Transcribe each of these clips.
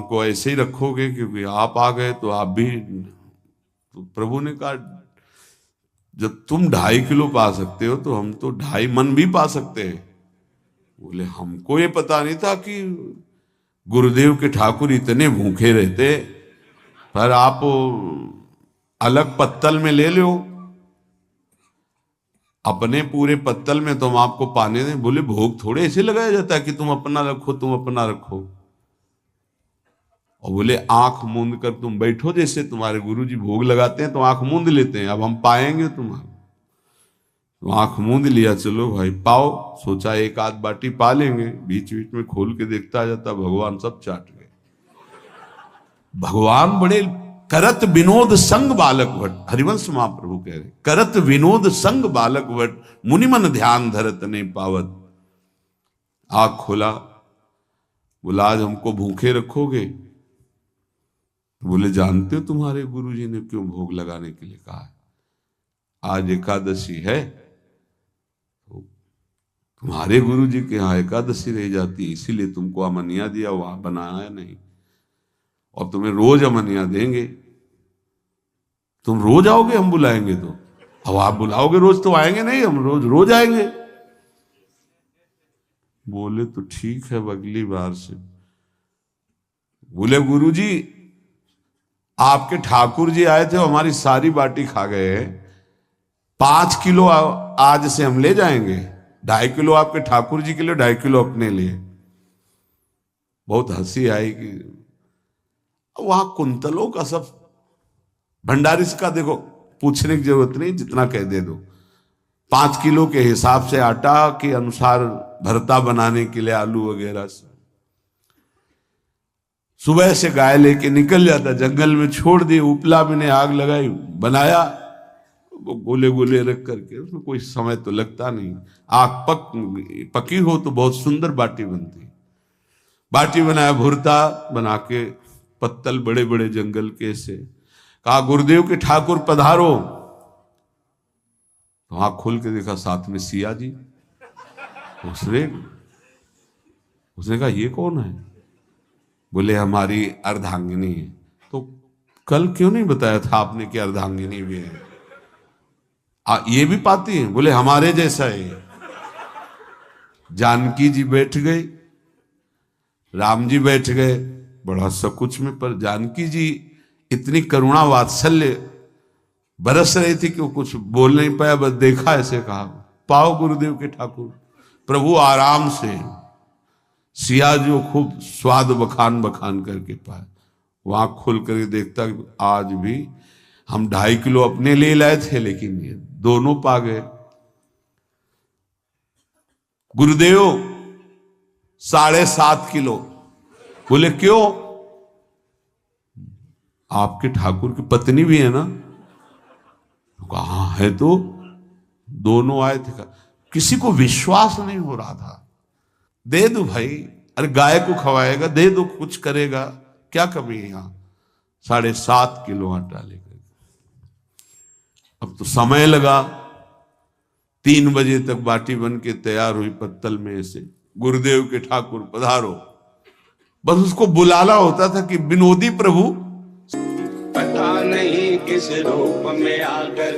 हमको ऐसे ही रखोगे क्योंकि आप आ गए तो आप भी। तो प्रभु ने कहा जब तुम 2.5 किलो पा सकते हो तो हम तो 2.5 मन भी पा सकते हैं। बोले हमको ये पता नहीं था कि गुरुदेव के ठाकुर इतने भूखे रहते, पर आप अलग पत्तल में ले लो, अपने पूरे पत्तल में तुम आपको पाने दें। बोले भोग थोड़े ऐसे लगाया जाता है कि तुम अपना रखो, तुम अपना रखो। और बोले आंख मूंद कर तुम बैठो, जैसे तुम्हारे गुरुजी भोग लगाते हैं तो आंख मूंद लेते हैं, अब हम पाएंगे तुम्हारा। तो आंख मूंद लिया, चलो भाई पाओ। सोचा एक आध बाटी पा लेंगे, बीच बीच में खोल के देखता जाता, भगवान सब चाट गए। भगवान बड़े करत विनोद संग बालक भट, हरिवंश महाप्रभु कह रहे, करत विनोद संग बालक भट, मुनिमन ध्यान धरत ने पावत। आंख खोला, बोला आज हमको भूखे रखोगे? बोले जानते हो तुम्हारे गुरुजी ने क्यों भोग लगाने के लिए कहा है? आज एकादशी है, तो तुम्हारे गुरुजी के यहाँ एकादशी रह जाती है, इसीलिए तुमको अमनिया दिया, वहां बनाया नहीं। और तुम्हें रोज अमनिया देंगे, तुम रोज आओगे हम बुलाएंगे तो। अब आप बुलाओगे रोज तो आएंगे नहीं, हम रोज रोज आएंगे। बोले तो ठीक है अगली बार से। बोले गुरुजी आपके ठाकुर जी आए थे, हमारी सारी बाटी खा गए, 5 किलो आज से हम ले जाएंगे, 2.5 किलो आपके ठाकुर जी के लिए, 2.5 किलो अपने लिए। बहुत हंसी आई कि वहां कुंतलों का सब भंडारी का देखो, पूछने की जरूरत नहीं, जितना कह दे दो। 5 किलो के हिसाब से आटा के अनुसार भरता बनाने के लिए आलू वगैरह से। सुबह से गाय लेके निकल जाता, जंगल में छोड़ दिए, उपला में ने आग लगाई, बनाया, वो गोले गोले रख करके, उसमें कोई समय तो लगता नहीं। आग पकी हो तो बहुत सुंदर बाटी बनती। बाटी बनाया, भुरता बना के पत्तल बड़े बड़े जंगल के से, कहा गुरुदेव के ठाकुर पधारो। तो आंख खोल के देखा साथ में सिया जी। उसने कहा ये कौन है? बोले हमारी अर्धांगिनी है। तो कल क्यों नहीं बताया था आपने कि अर्धांगिनी भी है? ये भी पाती है? बोले हमारे जैसा है। जानकी जी बैठ गई, राम जी बैठ गए, बड़ा सकुच में, पर जानकी जी इतनी करुणा वात्सल्य बरस रही थी कि वो कुछ बोल नहीं पाया, बस देखा, ऐसे कहा पाओ गुरुदेव के ठाकुर। प्रभु आराम से, सिया जो खूब स्वाद बखान बखान करके पाए। वहां खोल करके देखता आज भी हम 2.5 किलो अपने लिए लाए थे, लेकिन ये दोनों पा गए। गुरुदेव 7.5 किलो। बोले क्यों? आपके ठाकुर की पत्नी भी है ना? कहा है, तो दोनों आए थे। किसी को विश्वास नहीं हो रहा था। दे दो भाई, अरे गाय को खवाएगा, दे दो, कुछ करेगा, क्या कमी है यहां? 7.5 किलो आटा लेकर। अब तो समय लगा, 3 बजे तक बाटी बन के तैयार हुई पत्तल में से। गुरुदेव के ठाकुर पधारो, बस उसको बुलाना होता था कि विनोदी प्रभु। पता नहीं किस रूप में आकर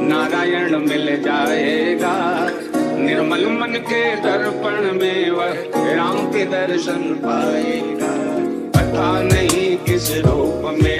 नारायण मिल जाएगा, निर्मल मन के दर्पण में वह राम के दर्शन पाएगा। पता नहीं किस रूप में